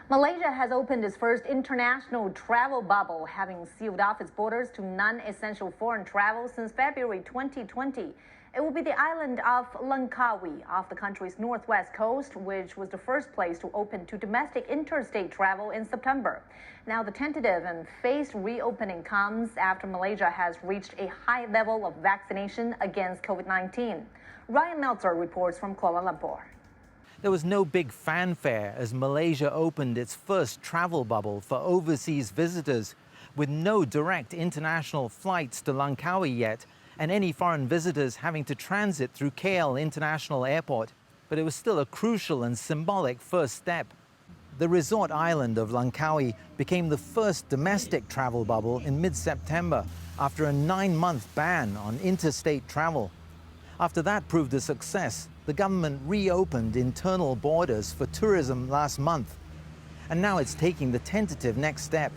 Malaysia has opened its first international travel bubble, having sealed off its borders to non-essential foreign travel since February 2020. It will be the island of Langkawi off the country's northwest coast, which was the first place to open to domestic interstate travel in September. Now, the tentative and phased reopening comes after Malaysia has reached a high level of vaccination against COVID-19. Rian Maelzer reports from Kuala Lumpur. There was no big fanfare as Malaysia opened its first travel bubble for overseas visitors, with no direct international flights to Langkawi yet, and any foreign visitors having to transit through KL International Airport. But it was still a crucial and symbolic first step. The resort island of Langkawi became the first domestic travel bubble in mid-September after a 9-month ban on interstate travel. After that proved a success, the government reopened internal borders for tourism last month. And now it's taking the tentative next step.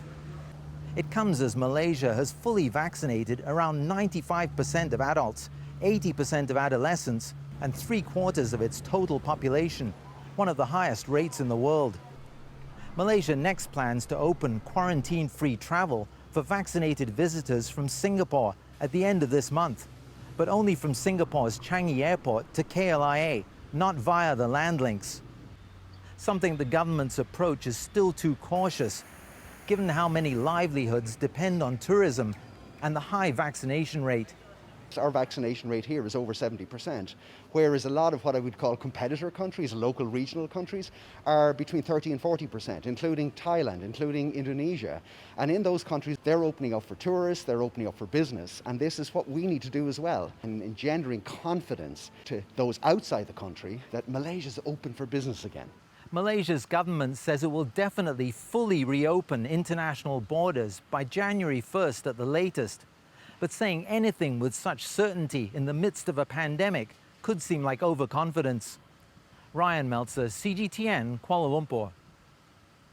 It comes as Malaysia has fully vaccinated around 95% of adults, 80% of adolescents, and 3/4 of its total population, one of the highest rates in the world. Malaysia next plans to open quarantine-free travel for vaccinated visitors from Singapore at the end of this month, but only from Singapore's Changi Airport to KLIA, not via the land links. Something the government's approach is still too cautious, given how many livelihoods depend on tourism and the high vaccination rate. Our vaccination rate here is over 70%, whereas a lot of what I would call competitor countries, local regional countries, are between 30 and 40%, including Thailand, including Indonesia. And in those countries, they're opening up for tourists, they're opening up for business, and this is what we need to do as well, in engendering confidence to those outside the country that Malaysia's open for business again. Malaysia's government says it will definitely fully reopen international borders by January 1st at the latest. But saying anything with such certainty in the midst of a pandemic could seem like overconfidence. Rian Maelzer, CGTN, Kuala Lumpur.